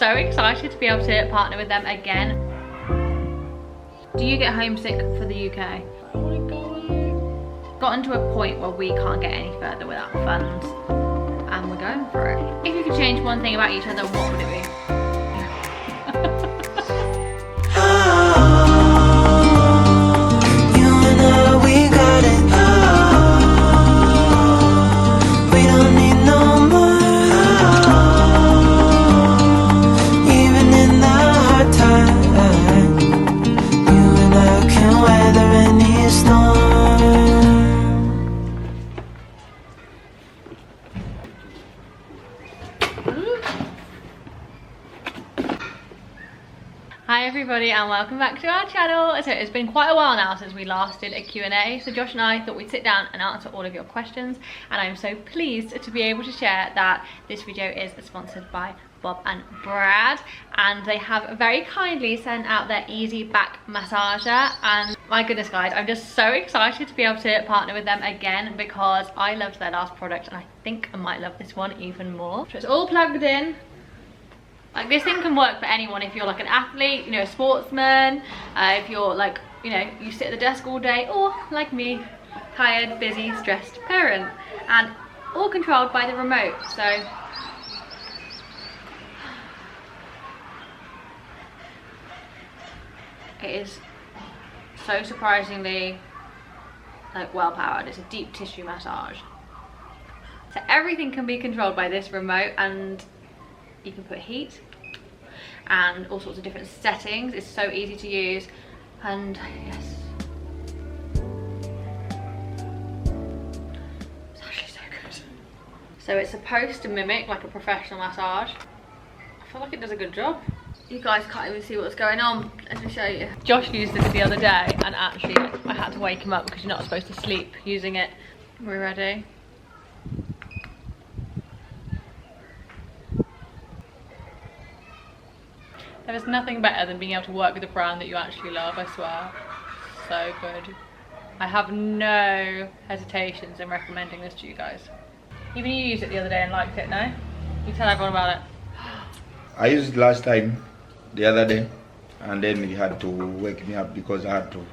so excited to be able to partner with them again. Do you get homesick for the UK? I want to go home. Gotten to a point where we can't get any further without funds, and we're going for it. If you could change one thing about each other, what would it be? Hi everybody and welcome back to our channel. So it's been quite a while now since we last did a Q&A, so Josh and I thought we'd sit down and answer all of your questions, and I'm so pleased to be able to share that this video is sponsored by Bob and Brad, and they have very kindly sent out their easy back massager, and my goodness guys, I'm just so excited to be able to partner with them again because I loved their last product and I think I might love this one even more. So it's all plugged in. Like, this thing can work for anyone if you're like an athlete, you know, a sportsman, if you're like, you know, you sit at the desk all day, or like me, tired, busy, stressed parent, and all controlled by the remote. So it is so surprisingly like well powered. It's a deep tissue massage, so everything can be controlled by this remote, and you can put heat and all sorts of different settings. It's so easy to use, and yes, it's actually so good. So it's supposed to mimic like a professional massage. I feel like it does a good job. You guys can't even see what's going on. Let me show you. Josh used it the other day, and actually I had to wake him up because you're not supposed to sleep using it. We're ready. There is nothing better than being able to work with a brand that you actually love, I swear. So good. I have no hesitations in recommending this to you guys. Even you used it the other day and liked it, no? You tell everyone about it. I used it last time, the other day, and then he had to wake me up because I had to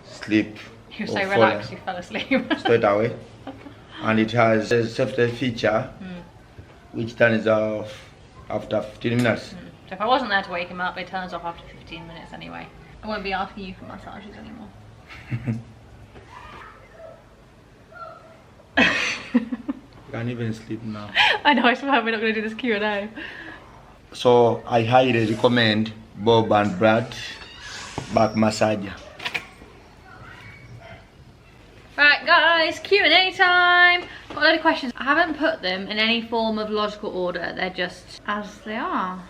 sleep. You were so relaxed you fell asleep. Straight away. And it has a safety feature which turns off after 15 minutes. So if I wasn't there to wake him up, it turns off after 15 minutes anyway. I won't be asking you for massages anymore. You can't even sleep now. I know, I swear we're not going to do this Q&A. So I highly recommend Bob and Brad back massager. Right guys, Q&A time. Got a load of questions. I haven't put them in any form of logical order, they're just as they are.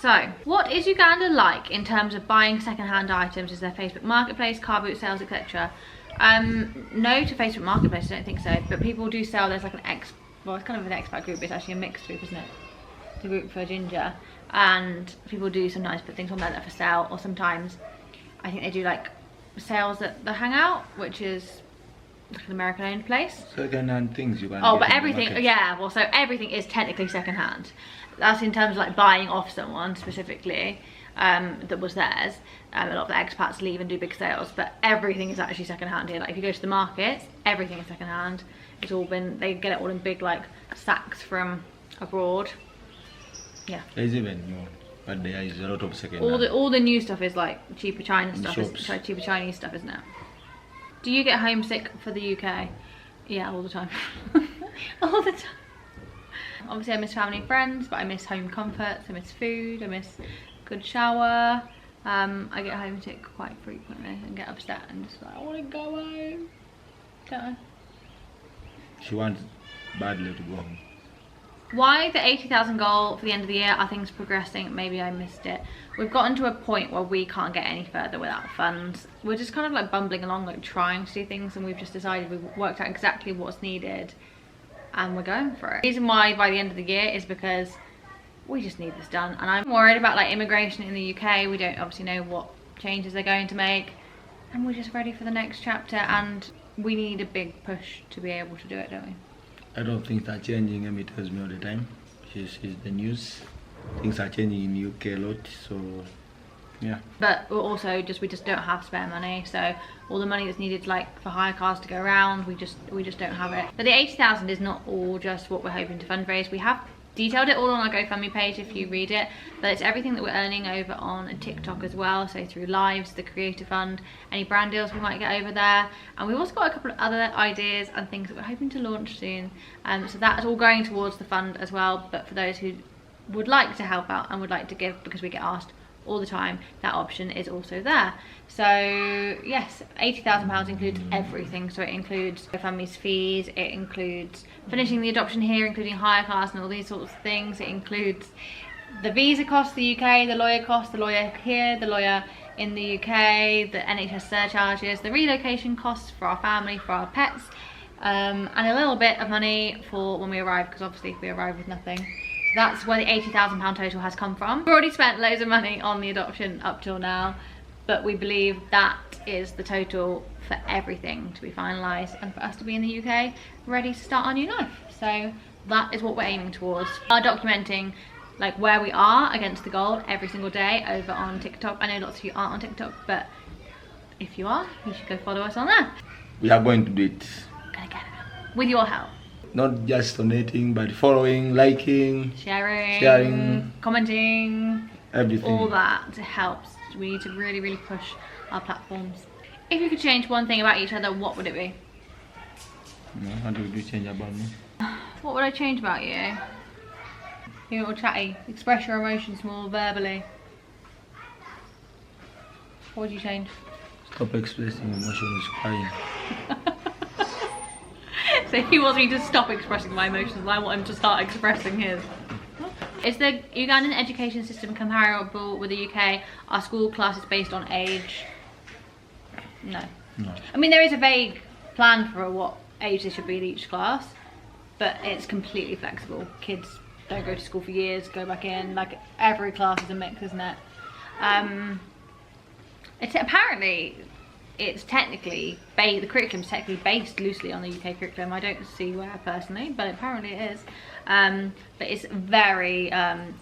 So, what is Uganda like in terms of buying second-hand items? Is there Facebook Marketplace, car boot sales, etc.? No to Facebook Marketplace, I don't think so. But people do sell. There's like an well, it's kind of an expat group. It's actually a mixed group, isn't it? The group for ginger, and people do sometimes put things on there that are for sale, or sometimes I think they do like sales at the Hangout, which is like an American-owned place. Second-hand things you can. Oh, but everything, yeah. Well, so everything is technically second-hand. That's in terms of like buying off someone specifically that was theirs. A lot of the expats leave and do big sales, but everything is actually second-hand here. Like if you go to the markets, everything is second-hand. It's all been, they get it all in big like sacks from abroad. Yeah. There's even more, but there is a lot of second-hand. All the new stuff is like cheaper China stuff, cheaper Chinese stuff, isn't it? Do you get homesick for the UK? Yeah, all the time. All the time. Obviously I miss family and friends, but I miss home comforts, I miss food, I miss good shower. I get homesick quite frequently and get upset and just like, I want to go home. Don't I? She wants badly to go home. Why the 80,000 goal for the end of the year? Are things progressing? Maybe I missed it. We've gotten to a point where we can't get any further without funds. We're just kind of like bumbling along, like trying to do things, and we've just decided we've worked out exactly what's needed and we're going for it. The reason why by the end of the year is because we just need this done, and I'm worried about like immigration in the UK. We don't obviously know what changes they're going to make, and we're just ready for the next chapter, and we need a big push to be able to do it, don't we? I don't think that changing. Emi tells me all the time. She's the news. things are changing in UK a lot, so yeah. But also we just don't have spare money, so all the money that's needed like for hire cars to go around, we just don't have it. But the 80,000 is not all just what we're hoping to fundraise. We have detailed it all on our GoFundMe page if you read it, but it's everything that we're earning over on TikTok as well, so through lives, the creator fund, any brand deals we might get over there, and we've also got a couple of other ideas and things that we're hoping to launch soon, so that's all going towards the fund as well. But for those who would like to help out and would like to give, because we get asked all the time, that option is also there. So yes, £80,000 includes everything. So it includes GoFundMe's fees, it includes finishing the adoption here, including hire cars and all these sorts of things. It includes the visa costs, the UK, the lawyer costs, the lawyer here, the lawyer in the UK, the NHS surcharges, the relocation costs for our family, for our pets, and a little bit of money for when we arrive, because obviously we arrive with nothing. That's where the £80,000 total has come from. We've already spent loads of money on the adoption up till now, but we believe that is the total for everything to be finalised and for us to be in the UK ready to start our new life. So that is what we're aiming towards. We are documenting like where we are against the goal every single day over on TikTok. I know lots of you aren't on TikTok, but if you are, you should go follow us on there. We are going to do it. Gonna get it with your help. Not just donating, but following, liking, sharing, commenting, everything. All that helps. We need to really, really push our platforms. If you could change one thing about each other, what would it be? No, how do you change about me? What would I change about you? You're a little chatty. Express your emotions more verbally. What would you change? Stop expressing emotions, crying. So he wants me to stop expressing my emotions and I want him to start expressing his. Is the Ugandan education system comparable with the UK? Are school classes based on age? No. No. I mean, there is a vague plan for what age they should be in each class, but it's completely flexible. Kids don't go to school for years, go back in, like every class is a mix, isn't it? It's apparently, it's technically, the curriculum's technically based loosely on the UK curriculum. I don't see where personally, but apparently it is. But it's very,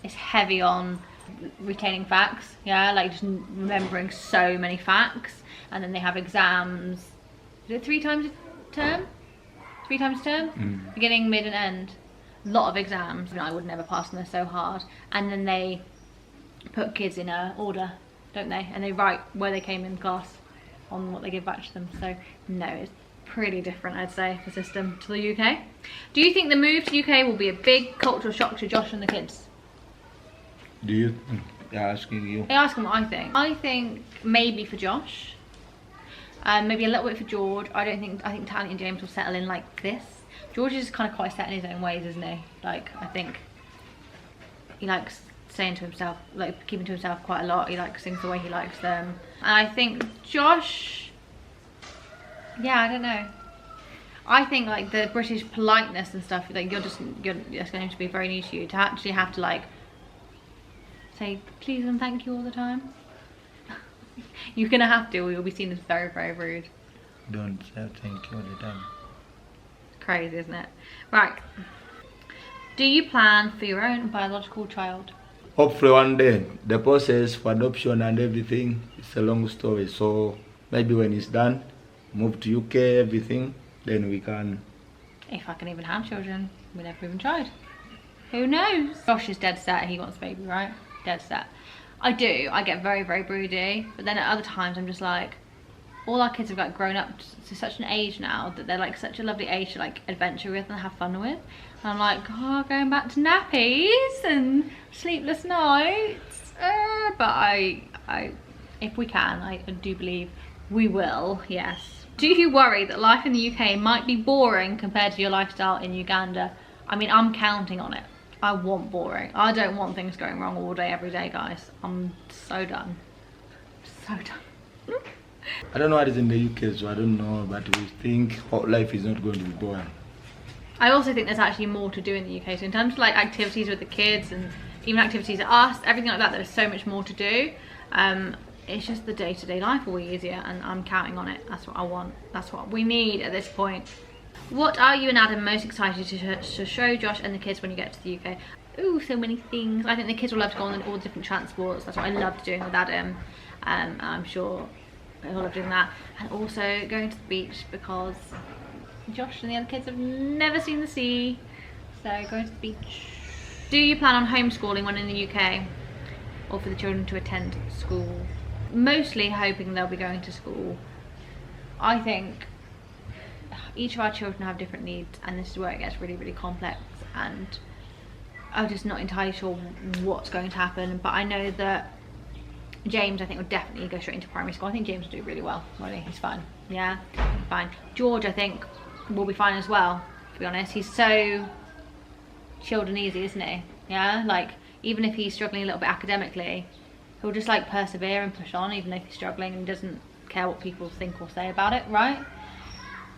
it's heavy on retaining facts, yeah, like just remembering so many facts. And then they have exams, is it 3 times a term? 3 times a term? Beginning, mid and end. A lot of exams. I would never pass them, they're so hard. And then they put kids in a order, don't they? And they write where they came in class on what they give back to them. So no, it's pretty different, I'd say, the system to the UK. Do you think the move to UK will be a big cultural shock to Josh and the kids? Do you? They're asking you. They're asking what I think. I think maybe for Josh, maybe a little bit for George. I think Tallie and James will settle in like this. George is kind of quite set in his own ways, isn't he? Like, I think he likes saying to himself, like keeping to himself quite a lot. He likes things the way he likes them. And I think Josh, yeah, I don't know. I think like the British politeness and stuff, like that's going to be very new to you, to actually have to like say please and thank you all the time. You're gonna have to, or you'll be seen as very, very rude. Don't say thank you all the time. Crazy, isn't it? Right. Do you plan for your own biological child? Hopefully one day. The process for adoption and everything, it's a long story. So maybe when it's done, move to UK, everything, then we can. If I can even have children, we never even tried. Who knows? Josh is dead set, he wants a baby, right? Dead set. I do, I get very, very broody, but then at other times I'm just like, all our kids have like grown up to such an age now that they're like such a lovely age to like adventure with and have fun with. And I'm like, oh, going back to nappies and sleepless nights. But I, if we can, I do believe we will, yes. Do you worry that life in the UK might be boring compared to your lifestyle in Uganda? I mean, I'm counting on it. I want boring. I don't want things going wrong all day, every day, guys. I'm so done. So done. I don't know what is in the UK, so I don't know, but we think life is not going to be boring. I also think there's actually more to do in the UK. So in terms of like activities with the kids and even activities at us, everything like that, there's so much more to do. It's just the day-to-day life will be easier, and I'm counting on it. That's what I want. That's what we need at this point. What are you and Adam most excited to show Josh and the kids when you get to the UK? ooh, so many things. I think the kids will love to go on all the different transports. That's what I loved doing with Adam. I'm sure he'll love doing that. And also going to the beach, because Josh and the other kids have never seen the sea. So going to the beach. Do you plan on homeschooling when in the UK? Or for the children to attend school? Mostly hoping they'll be going to school. I think each of our children have different needs, and this is where it gets really, really complex, and I'm just not entirely sure what's going to happen. But I know that James, I think, will definitely go straight into primary school. I think James will do really well, really. He's fine. Yeah, fine. George, I think, will be fine as well, to be honest. He's so chilled and easy, isn't he? Yeah, like, even if he's struggling a little bit academically, he'll just like persevere and push on, even if he's struggling, and doesn't care what people think or say about it, right?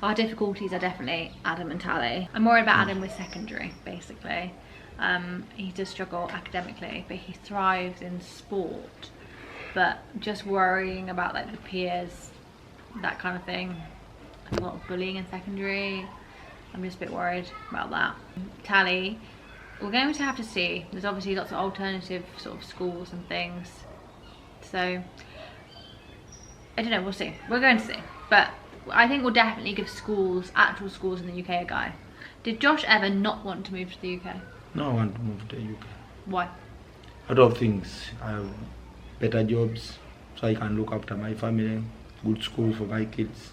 Our difficulties are definitely Adam and Tallie. I'm worried about Adam with secondary, basically. He does struggle academically, but he thrives in sport. But just worrying about like the peers, that kind of thing. A lot of bullying in secondary. I'm just a bit worried about that. Tallie, we're going to have to see. There's obviously lots of alternative sort of schools and things. So, I don't know, we'll see. We're going to see. But I think we'll definitely give schools, actual schools in the UK, a go. Did Josh ever not want to move to the UK? No, I want to move to the UK. Why? A lot of things. I have better jobs, so I can look after my family, good school for my kids.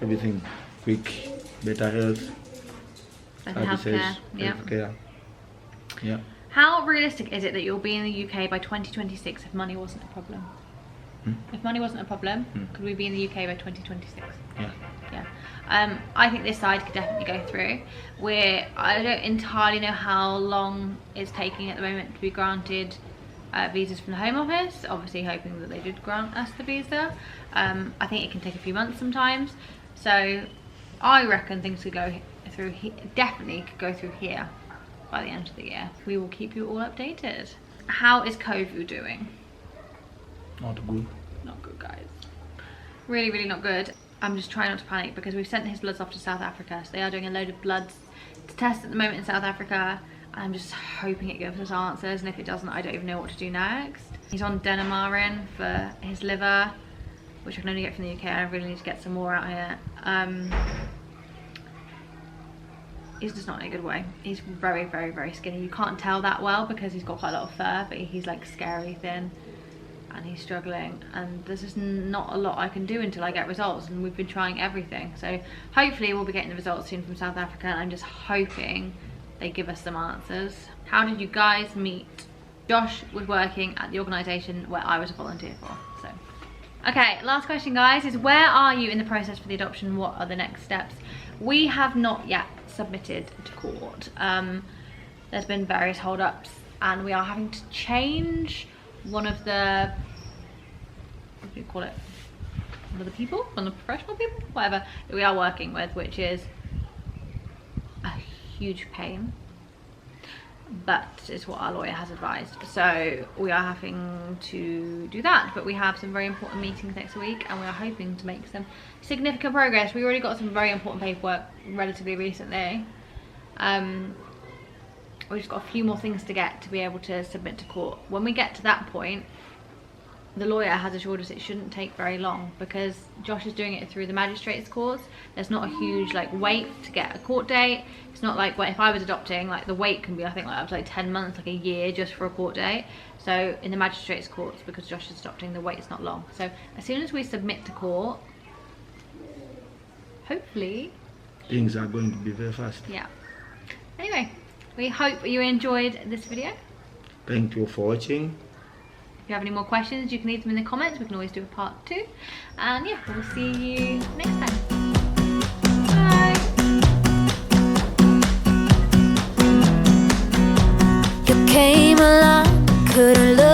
Everything quick, better health, services, healthcare. Yeah. How realistic is it that you'll be in the UK by 2026 if money wasn't a problem? If money wasn't a problem, could we be in the UK by 2026? Yeah. Yeah. I think this side could definitely go through. I don't entirely know how long it's taking at the moment to be granted visas from the Home Office. Obviously hoping that they did grant us the visa. I think it can take a few months sometimes. So I reckon things could go through, definitely could go through here by the end of the year. We will keep you all updated. How is Kovu doing? Not good. Not good, guys. Really, really not good. I'm just trying not to panic because we've sent his bloods off to South Africa. So they are doing a load of bloods to test at the moment in South Africa. And I'm just hoping it gives us answers. And if it doesn't, I don't even know what to do next. He's on Denamarin for his liver, which I can only get from the UK. I really need to get some more out here. He's just not in a good way. He's very, very, very skinny. You can't tell that well because he's got quite a lot of fur, but he's like scary thin. And he's struggling, and there's just not a lot I can do until I get results, and we've been trying everything. So hopefully we'll be getting the results soon from South Africa, and I'm just hoping they give us some answers. How did you guys meet? Josh was working at the organisation where I was a volunteer for. So, okay, last question, guys, is where are you in the process for the adoption? What are the next steps? We have not yet submitted to court. There's been various hold-ups, and we are having to change one of the, what do you call it, one of the people, one of the professional people, whatever, that we are working with, which is a huge pain, but it's what our lawyer has advised. So we are having to do that, but we have some very important meetings next week, and we are hoping to make some significant progress. We already got some very important paperwork relatively recently. We've just got a few more things to get to be able to submit to court. When we get to that point, the lawyer has assured us it shouldn't take very long because Josh is doing it through the magistrates' courts. There's not a huge like wait to get a court date. It's not like if I was adopting, like the wait can be, I think, like up to like 10 months, like a year just for a court date. So in the magistrates' courts, because Josh is adopting, the wait is not long. So as soon as we submit to court, hopefully things are going to be very fast. Yeah. Anyway, we hope you enjoyed this video. Thank you for watching. If you have any more questions, you can leave them in the comments. We can always do a part 2. And yeah, we'll see you next time. Bye. You came along, couldn't look